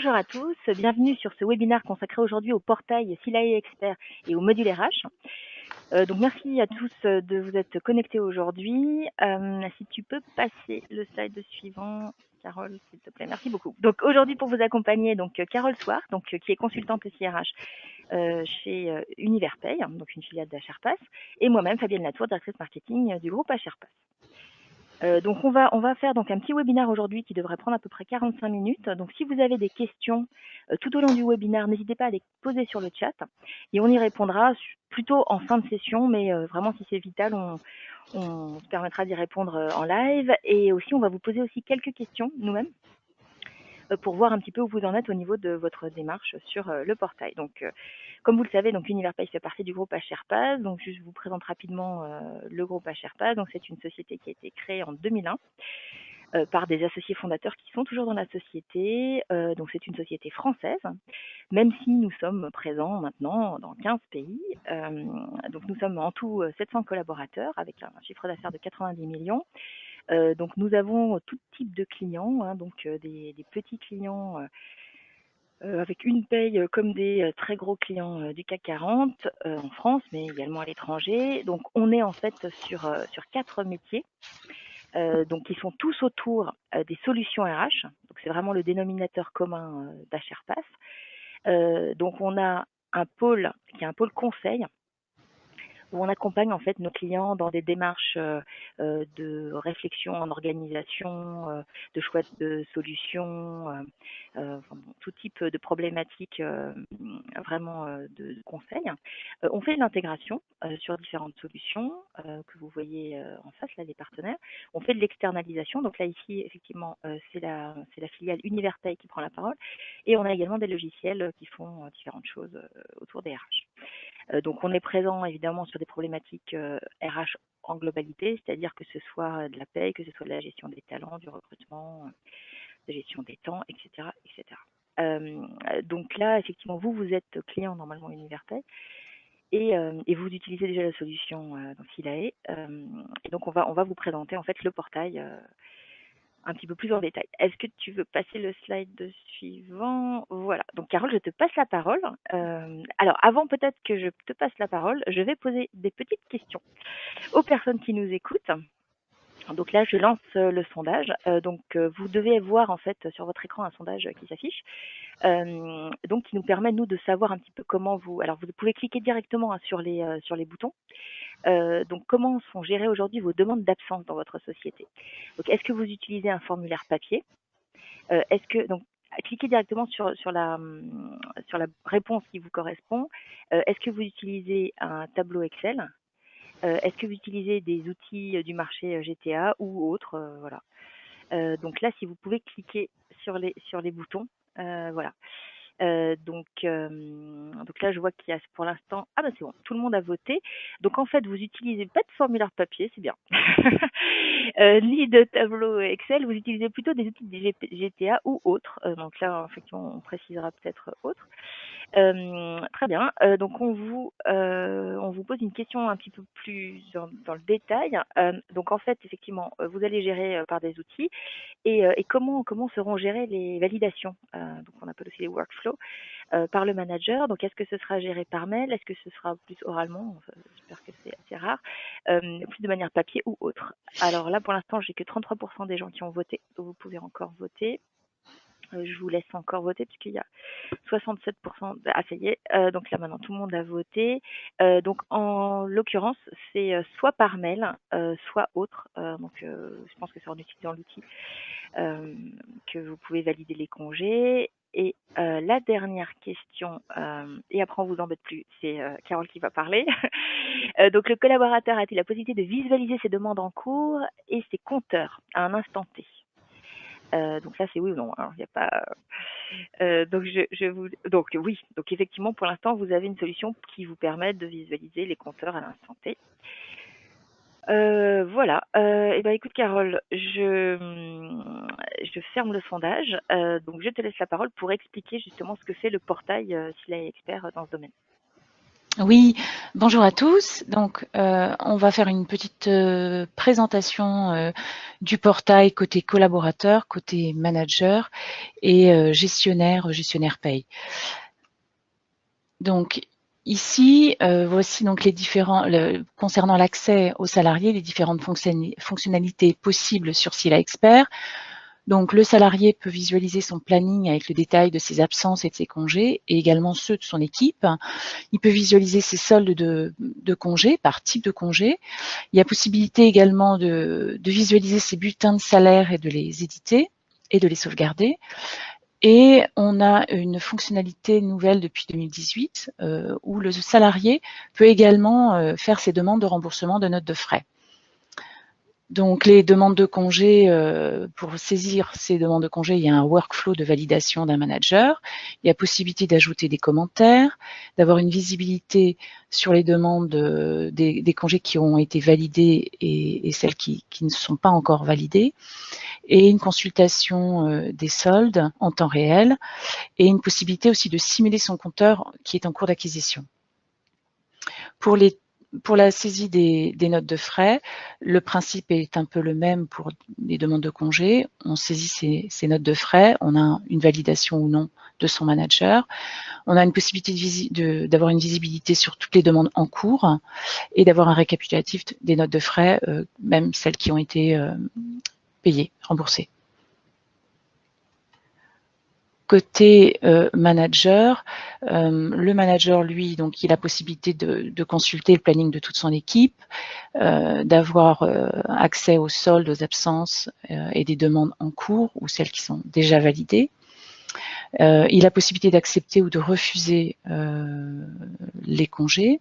Bonjour à tous, bienvenue sur ce webinaire consacré aujourd'hui au portail Silae Expert et au module RH. Donc merci à tous de vous être connectés aujourd'hui. Si tu peux passer le slide suivant, Carole, s'il te plaît, merci beaucoup. Donc aujourd'hui pour vous accompagner, donc Carole Soir, donc qui est consultante SIRH chez Univerpay, donc une filiale d'HRPass, et moi-même Fabienne Latour, directrice marketing du groupe HRPass. Donc on va faire donc un petit webinaire aujourd'hui qui devrait prendre à peu près 45 minutes. Donc si vous avez des questions tout au long du webinaire, n'hésitez pas à les poser sur le chat et on y répondra plutôt en fin de session, mais vraiment si c'est vital, on se permettra d'y répondre en live. Et aussi on va vous poser aussi quelques questions nous-mêmes pour voir un petit peu où vous en êtes au niveau de votre démarche sur le portail. Donc, comme vous le savez, donc Univerpay fait partie du groupe HRPass. Donc, je vous présente rapidement le groupe HRPass. Donc, c'est une société qui a été créée en 2001 par des associés fondateurs qui sont toujours dans la société. Donc, c'est une société française, même si nous sommes présents maintenant dans 15 pays. Donc, nous sommes en tout 700 collaborateurs avec un chiffre d'affaires de 90 millions. Donc nous avons tout type de clients, hein, donc des petits clients avec une paye comme des très gros clients du CAC 40 en France, mais également à l'étranger. Donc on est en fait sur 4 métiers, donc qui sont tous autour des solutions RH. Donc c'est vraiment le dénominateur commun d'HRPass. Donc on a un pôle qui est un pôle conseil, où on accompagne en fait nos clients dans des démarches de réflexion en organisation, de choix de solutions, enfin, bon, tout type de problématiques vraiment de conseil. On fait de l'intégration sur différentes solutions que vous voyez en face, là, les partenaires. On fait de l'externalisation, donc là ici effectivement c'est la filiale Univerpay qui prend la parole, et on a également des logiciels qui font différentes choses autour des RH. Donc on est présent évidemment sur des problématiques RH en globalité, c'est-à-dire que ce soit de la paie, que ce soit de la gestion des talents, du recrutement, de la gestion des temps, etc. etc. Donc là, effectivement, vous êtes client normalement Univerpay et vous utilisez déjà la solution dans Silae. Et donc on va vous présenter en fait le portail un petit peu plus en détail. Est-ce que tu veux passer le slide suivant? Voilà. Donc, Carole, je te passe la parole. Alors, avant peut-être que je te passe la parole, je vais poser des petites questions aux personnes qui nous écoutent. Donc là, je lance le sondage. Vous devez voir en fait sur votre écran un sondage qui s'affiche, donc qui nous permet nous de savoir un petit peu comment vous. Alors, vous pouvez cliquer directement sur les boutons. Donc, comment sont gérées aujourd'hui vos demandes d'absence dans votre société? Donc, est-ce que vous utilisez un formulaire papier? Est-ce que donc cliquez directement sur la réponse qui vous correspond. Est-ce que vous utilisez un tableau Excel? Est-ce que vous utilisez des outils du marché GTA ou autres? Voilà. Donc là, si vous pouvez cliquer sur les boutons, voilà. Donc là, je vois qu'il y a pour l'instant... Ah ben c'est bon, tout le monde a voté. Donc en fait, vous utilisez pas de formulaire papier, c'est bien. Ni de tableau Excel, vous utilisez plutôt des outils de GTA ou autres. Donc là, effectivement, on précisera peut-être autres. Très bien. Donc on vous pose une question un petit peu plus dans le détail. Donc en fait, effectivement, vous allez gérer par des outils et comment seront gérées les validations. Donc on appelle aussi les workflows par le manager. Donc est-ce que ce sera géré par mail? Est-ce que ce sera plus oralement? Enfin, j'espère que c'est assez rare. Plus de manière papier ou autre. Alors là, pour l'instant, j'ai que 33% des gens qui ont voté. Donc vous pouvez encore voter. Je vous laisse encore voter puisqu'il y a 67%. Ah, ça y est. Donc là, maintenant, tout le monde a voté. Donc, en l'occurrence, c'est soit par mail, soit autre. Je pense que c'est en utilisant l'outil que vous pouvez valider les congés. Et la dernière question, et après on vous embête plus, c'est Carole qui va parler. Donc, le collaborateur a-t-il la possibilité de visualiser ses demandes en cours et ses compteurs à un instant T? Donc là, c'est oui ou non. Alors, il n'y a pas. Donc oui. Donc effectivement, pour l'instant, vous avez une solution qui vous permet de visualiser les compteurs à l'instant T. Voilà. Et ben écoute, Carole, je ferme le sondage. Donc je te laisse la parole pour expliquer justement ce que fait le portail Silae Expert dans ce domaine. Oui, bonjour à tous. Donc, on va faire une petite présentation du portail côté collaborateur, côté manager et gestionnaire paye. Donc, ici, voici donc les différents, concernant l'accès aux salariés, les différentes fonctionnalités possibles sur Scylla Expert. Donc, le salarié peut visualiser son planning avec le détail de ses absences et de ses congés, et également ceux de son équipe. Il peut visualiser ses soldes de congés par type de congé. Il y a possibilité également de visualiser ses bulletins de salaire et de les éditer et de les sauvegarder. Et on a une fonctionnalité nouvelle depuis 2018 où le salarié peut également faire ses demandes de remboursement de notes de frais. Donc les demandes de congé, pour saisir ces demandes de congé, il y a un workflow de validation d'un manager. Il y a possibilité d'ajouter des commentaires, d'avoir une visibilité sur les demandes des congés qui ont été validés et celles qui ne sont pas encore validées, et une consultation des soldes en temps réel, et une possibilité aussi de simuler son compteur qui est en cours d'acquisition. Pour la saisie des notes de frais, le principe est un peu le même pour les demandes de congé. On saisit ces notes de frais, on a une validation ou non de son manager. On a une possibilité d'avoir une visibilité sur toutes les demandes en cours et d'avoir un récapitulatif des notes de frais, même celles qui ont été payées, remboursées. Côté manager, le manager, lui, donc, il a la possibilité de consulter le planning de toute son équipe, d'avoir accès aux soldes, aux absences et des demandes en cours ou celles qui sont déjà validées. Il a la possibilité d'accepter ou de refuser les congés.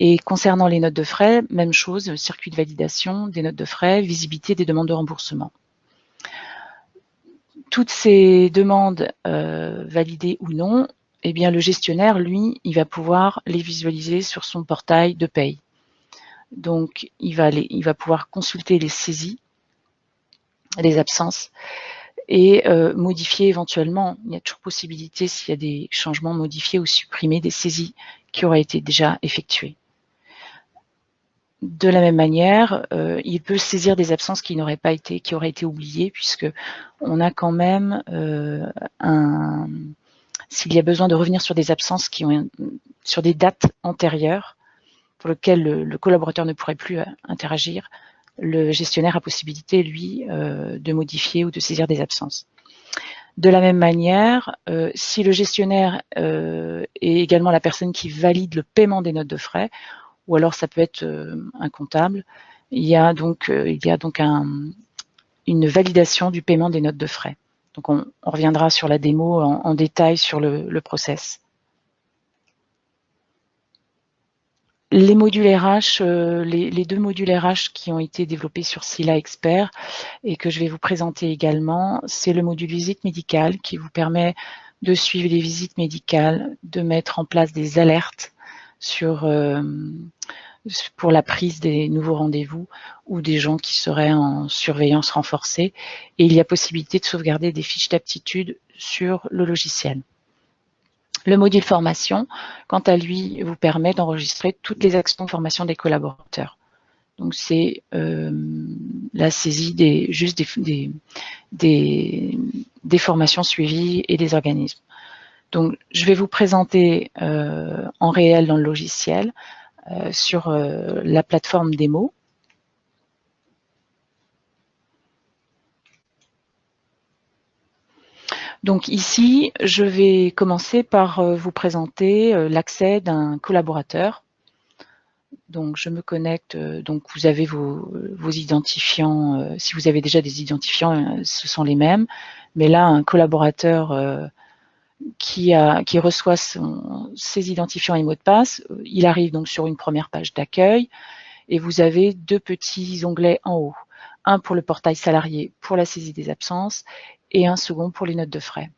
Et concernant les notes de frais, même chose, circuit de validation des notes de frais, visibilité des demandes de remboursement. Toutes ces demandes validées ou non, eh bien, le gestionnaire, lui, il va pouvoir les visualiser sur son portail de paye. Donc, il va pouvoir consulter les saisies, les absences, et modifier éventuellement. Il y a toujours possibilité, s'il y a des changements, modifier ou supprimer des saisies qui auraient été déjà effectuées. De la même manière, il peut saisir des absences qui n'auraient pas été, qui auraient été oubliées, puisque on a quand même s'il y a besoin de revenir sur des absences sur des dates antérieures pour lesquelles le collaborateur ne pourrait plus interagir, le gestionnaire a possibilité, lui, de modifier ou de saisir des absences. De la même manière, si le gestionnaire est également la personne qui valide le paiement des notes de frais, ou alors ça peut être un comptable, il y a donc une validation du paiement des notes de frais. Donc on reviendra sur la démo en détail sur le process. Les modules RH, les deux modules RH qui ont été développés sur Scylla Expert et que je vais vous présenter également, c'est le module visite médicale qui vous permet de suivre les visites médicales, de mettre en place des alertes pour la prise des nouveaux rendez-vous ou des gens qui seraient en surveillance renforcée. Et il y a possibilité de sauvegarder des fiches d'aptitude sur le logiciel. Le module formation, quant à lui, vous permet d'enregistrer toutes les actions de formation des collaborateurs. Donc c'est la saisie des formations suivies et des organismes. Donc je vais vous présenter en réel dans le logiciel sur la plateforme démo. Donc ici, je vais commencer par vous présenter l'accès d'un collaborateur. Donc je me connecte, donc vous avez vos identifiants, si vous avez déjà des identifiants, ce sont les mêmes. Mais là, un collaborateur qui reçoit ses identifiants et mots de passe, il arrive donc sur une première page d'accueil et vous avez deux petits onglets en haut. Un pour le portail salarié pour la saisie des absences et un second pour les notes de frais.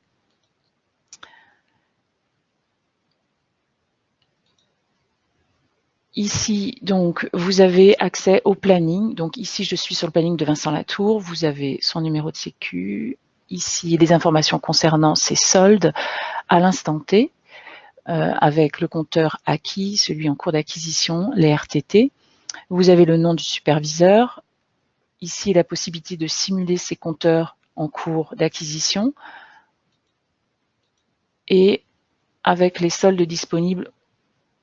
Ici, donc, vous avez accès au planning. Donc ici, je suis sur le planning de Vincent Latour. Vous avez son numéro de sécu. Ici, les informations concernant ses soldes à l'instant T. avec le compteur acquis, celui en cours d'acquisition, les RTT. Vous avez le nom du superviseur. Ici, la possibilité de simuler ces compteurs en cours d'acquisition et avec les soldes disponibles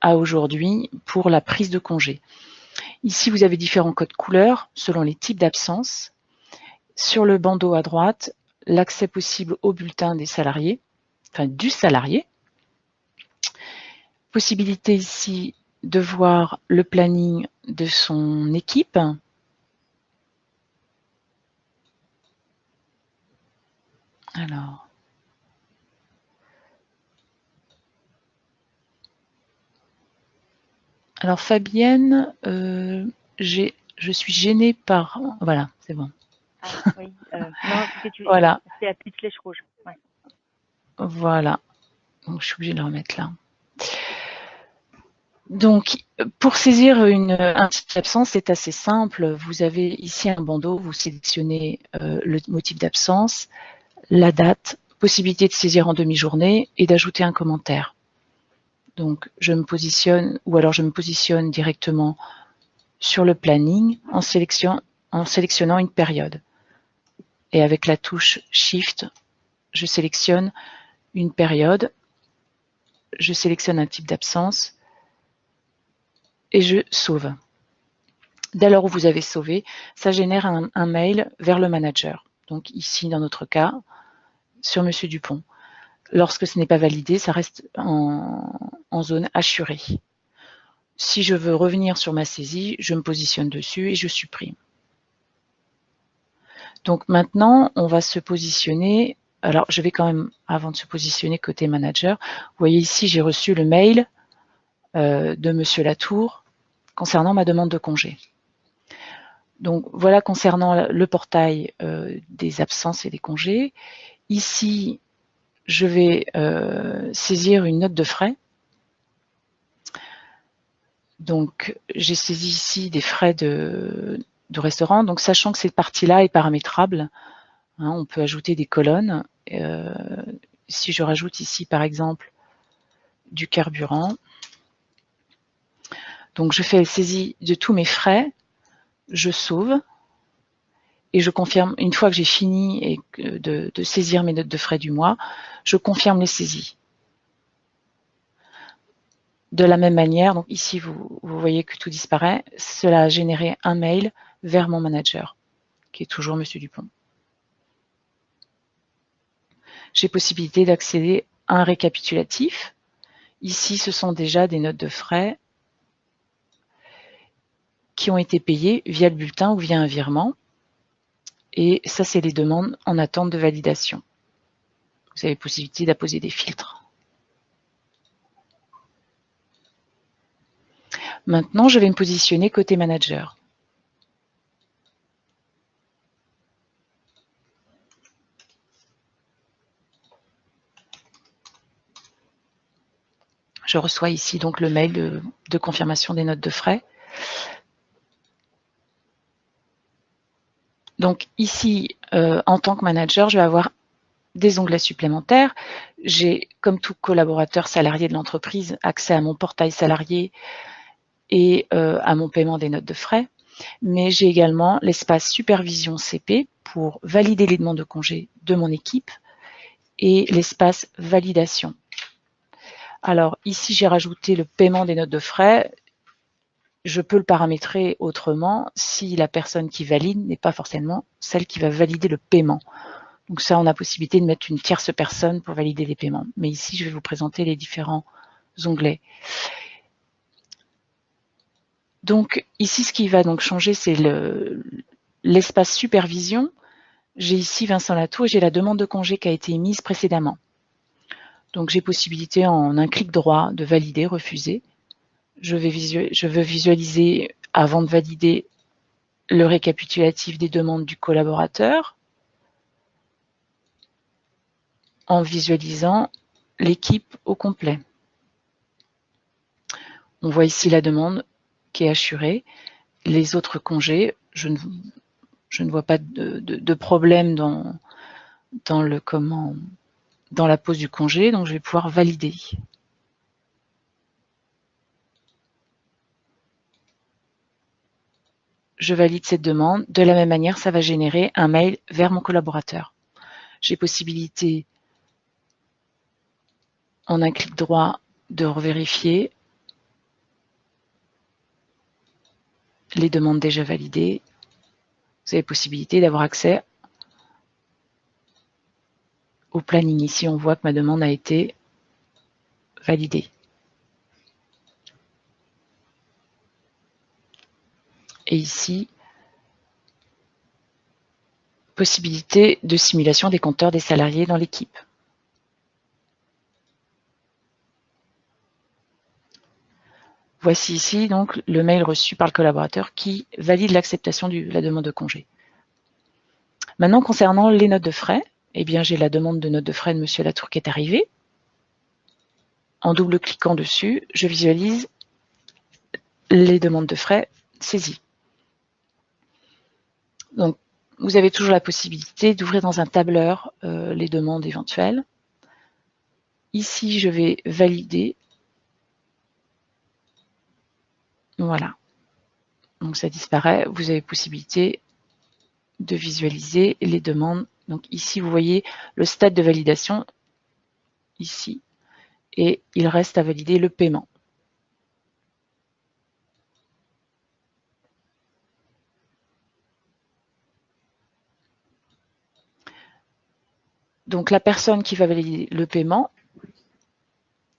à aujourd'hui pour la prise de congé. Ici, vous avez différents codes couleurs selon les types d'absence. Sur le bandeau à droite, l'accès possible au bulletin des salariés, enfin du salarié. Possibilité ici de voir le planning de son équipe. Alors Fabienne, je suis gênée par... Voilà, c'est bon. Ah oui, non, voilà. C'est la petite flèche rouge. Ouais. Voilà, donc je suis obligée de le remettre là. Donc, pour saisir un type d'absence, c'est assez simple. Vous avez ici un bandeau, vous sélectionnez le motif d'absence, la date, possibilité de saisir en demi-journée et d'ajouter un commentaire. Donc, je me positionne, ou alors je me positionne directement sur le planning en sélectionnant une période. Et avec la touche Shift, je sélectionne une période, je sélectionne un type d'absence et je sauve. Dès lors où vous avez sauvé, ça génère un mail vers le manager. Donc ici, dans notre cas, sur Monsieur Dupont. Lorsque ce n'est pas validé, ça reste en zone assurée. Si je veux revenir sur ma saisie, je me positionne dessus et je supprime. Donc maintenant, on va se positionner. Alors, je vais quand même, avant de se positionner côté manager, vous voyez ici, j'ai reçu le mail de Monsieur Latour concernant ma demande de congé. Donc voilà concernant le portail des absences et des congés. Ici, je vais saisir une note de frais. Donc j'ai saisi ici des frais de restaurant. Donc sachant que cette partie-là est paramétrable, hein, on peut ajouter des colonnes. Si je rajoute ici par exemple du carburant, donc je fais saisie de tous mes frais, je sauve et je confirme, une fois que j'ai fini de saisir mes notes de frais du mois, je confirme les saisies. De la même manière, donc ici vous voyez que tout disparaît, cela a généré un mail vers mon manager, qui est toujours Monsieur Dupont. J'ai possibilité d'accéder à un récapitulatif. Ici, ce sont déjà des notes de frais qui ont été payées via le bulletin ou via un virement. Et ça, c'est les demandes en attente de validation. Vous avez possibilité d'apposer des filtres. Maintenant, je vais me positionner côté manager. Je reçois ici donc le mail de confirmation des notes de frais. Donc ici, en tant que manager, je vais avoir des onglets supplémentaires. J'ai, comme tout collaborateur salarié de l'entreprise, accès à mon portail salarié et à mon paiement des notes de frais. Mais j'ai également l'espace supervision CP pour valider les demandes de congé de mon équipe et l'espace validation. Alors ici, j'ai rajouté le paiement des notes de frais. Je peux le paramétrer autrement si la personne qui valide n'est pas forcément celle qui va valider le paiement. Donc ça, on a possibilité de mettre une tierce personne pour valider les paiements. Mais ici, je vais vous présenter les différents onglets. Donc ici, ce qui va donc changer, c'est l'espace supervision. J'ai ici Vincent Latour et j'ai la demande de congé qui a été émise précédemment. Donc j'ai possibilité en un clic droit de valider, refuser. Je veux visualiser, avant de valider, le récapitulatif des demandes du collaborateur en visualisant l'équipe au complet. On voit ici la demande qui est assurée. Les autres congés, je ne vois pas de problème dans la pose du congé, donc je vais pouvoir valider. je valide cette demande. De la même manière, ça va générer un mail vers mon collaborateur. J'ai possibilité, en un clic droit, de revérifier les demandes déjà validées. Vous avez possibilité d'avoir accès au planning. Ici, on voit que ma demande a été validée. Et ici, possibilité de simulation des compteurs des salariés dans l'équipe. Voici ici donc le mail reçu par le collaborateur qui valide l'acceptation de la demande de congé. Maintenant, concernant les notes de frais, eh bien, j'ai la demande de notes de frais de Monsieur Latour qui est arrivée. En double-cliquant dessus, je visualise les demandes de frais saisies. Donc, vous avez toujours la possibilité d'ouvrir dans un tableur les demandes éventuelles. Ici, je vais valider. Voilà. Donc, ça disparaît. Vous avez possibilité de visualiser les demandes. Donc, ici, vous voyez le stade de validation, ici, et il reste à valider le paiement. Donc, la personne qui va valider le paiement,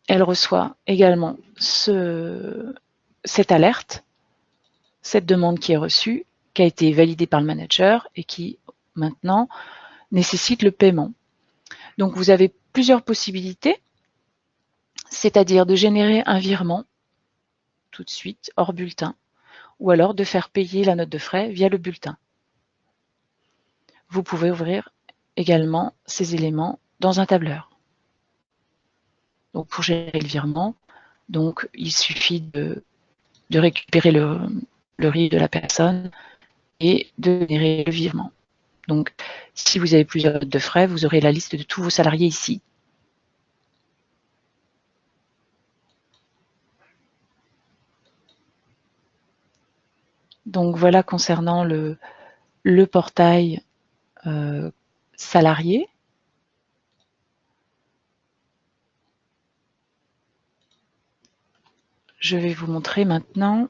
elle reçoit également cette alerte, cette demande qui est reçue, qui a été validée par le manager et qui, maintenant, nécessite le paiement. Donc, vous avez plusieurs possibilités, c'est-à-dire de générer un virement tout de suite, hors bulletin, ou alors de faire payer la note de frais via le bulletin. Vous pouvez ouvrir également ces éléments dans un tableur. Donc, pour gérer le virement, donc, il suffit de récupérer le RIB de la personne et de générer le virement. Donc, si vous avez plusieurs notes de frais, vous aurez la liste de tous vos salariés ici. Donc, voilà concernant le portail salarié. Je vais vous montrer maintenant.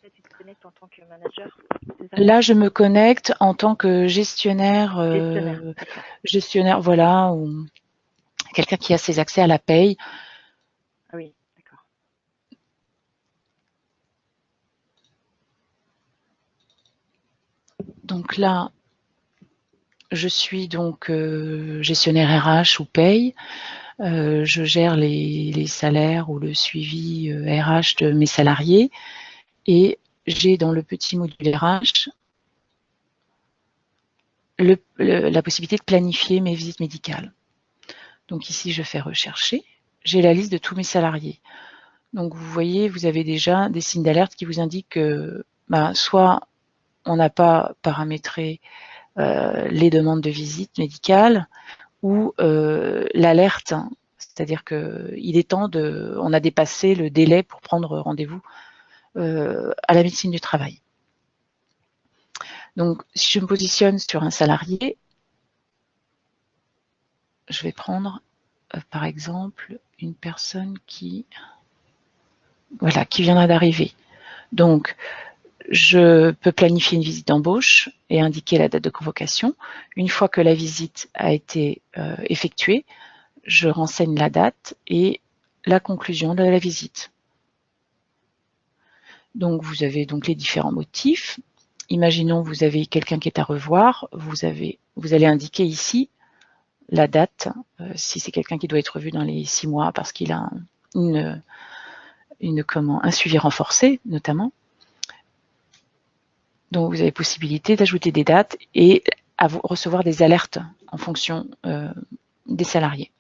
Là, tu te connectes en tant que manager, c'est ça? Là, je me connecte en tant que gestionnaire, gestionnaire, voilà, ou quelqu'un qui a ses accès à la paye. Ah oui, d'accord. Donc là, je suis donc gestionnaire RH ou paye. Je gère les salaires ou le suivi RH de mes salariés. Et j'ai dans le petit module RH la possibilité de planifier mes visites médicales. Donc ici, je fais rechercher. J'ai la liste de tous mes salariés. Donc vous voyez, vous avez déjà des signes d'alerte qui vous indiquent que soit on n'a pas paramétré les demandes de visite médicale ou l'alerte, c'est-à-dire qu'il est temps on a dépassé le délai pour prendre rendez-vous à la médecine du travail. Donc, si je me positionne sur un salarié, je vais prendre, par exemple, une personne qui viendra d'arriver. Donc, je peux planifier une visite d'embauche et indiquer la date de convocation. Une fois que la visite a été effectuée, je renseigne la date et la conclusion de la visite. Donc, vous avez donc les différents motifs. Imaginons que vous avez quelqu'un qui est à revoir. Vous allez indiquer ici la date, si c'est quelqu'un qui doit être revu dans les 6 mois parce qu'il a un suivi renforcé, notamment. Donc, vous avez possibilité d'ajouter des dates et à recevoir des alertes en fonction des salariés.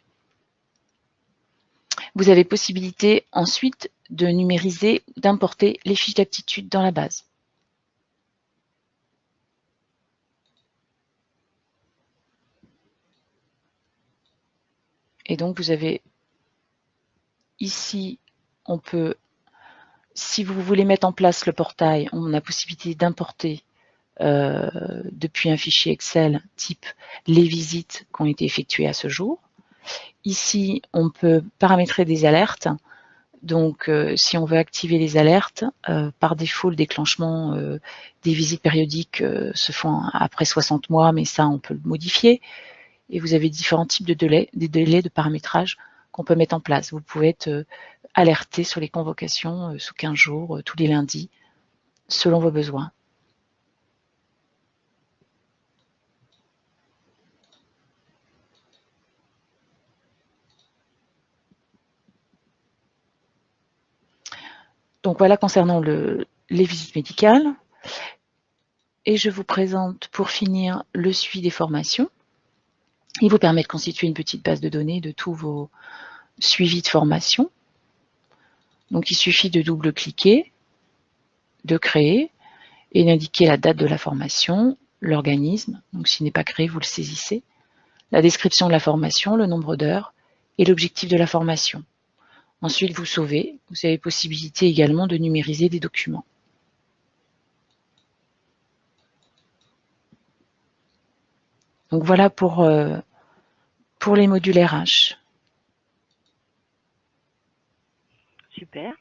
Vous avez possibilité ensuite de numériser, d'importer les fiches d'aptitude dans la base. Et donc, vous avez ici, on peut Si vous voulez mettre en place le portail, on a possibilité d'importer depuis un fichier Excel type les visites qui ont été effectuées à ce jour. Ici, on peut paramétrer des alertes. Donc, si on veut activer les alertes, par défaut, le déclenchement des visites périodiques se font après 60 mois, mais ça, on peut le modifier. Et vous avez différents types de délais, des délais de paramétrage qu'on peut mettre en place. Vous pouvez être alerté sur les convocations sous 15 jours, tous les lundis, selon vos besoins. Donc voilà concernant les visites médicales. Et je vous présente pour finir le suivi des formations. Il vous permet de constituer une petite base de données de tous vos suivis de formation. Donc il suffit de double-cliquer, de créer et d'indiquer la date de la formation, l'organisme, donc s'il n'est pas créé, vous le saisissez, la description de la formation, le nombre d'heures et l'objectif de la formation. Ensuite, vous sauvez. Vous avez possibilité également de numériser des documents. Donc voilà pour les modules RH. Super.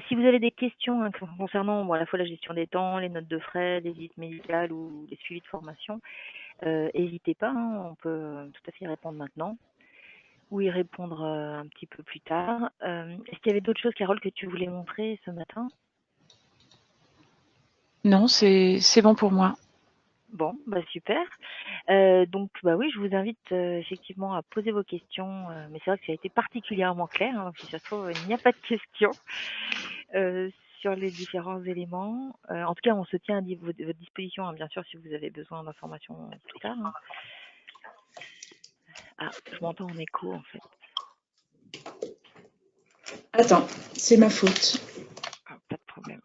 Si vous avez des questions concernant à la fois la gestion des temps, les notes de frais, les visites médicales ou les suivis de formation, n'hésitez pas, on peut tout à fait y répondre maintenant ou y répondre un petit peu plus tard. Est-ce qu'il y avait d'autres choses, Carole, que tu voulais montrer ce matin? Non, c'est bon pour moi. Bon, super. Donc oui, je vous invite effectivement à poser vos questions, mais c'est vrai que ça a été particulièrement clair, donc si ça se trouve, il n'y a pas de questions sur les différents éléments. En tout cas, on se tient à votre disposition, bien sûr, si vous avez besoin d'informations plus tard. Ah, je m'entends en écho, en fait. Attends, c'est ma faute. Ah, pas de problème.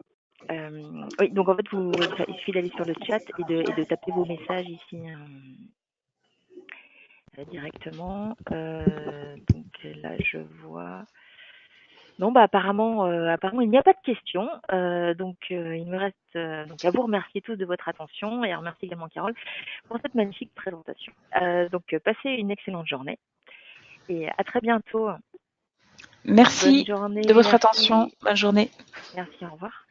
Oui, donc en fait, il suffit d'aller sur le chat et de taper vos messages ici directement. Donc là, je vois. Non, apparemment, il n'y a pas de questions. Donc, il me reste donc à vous remercier tous de votre attention et à remercier également Carole pour cette magnifique présentation. Donc, passez une excellente journée et à très bientôt. Merci Bonne journée. de votre Merci. attention. Bonne journée. Merci. Au revoir.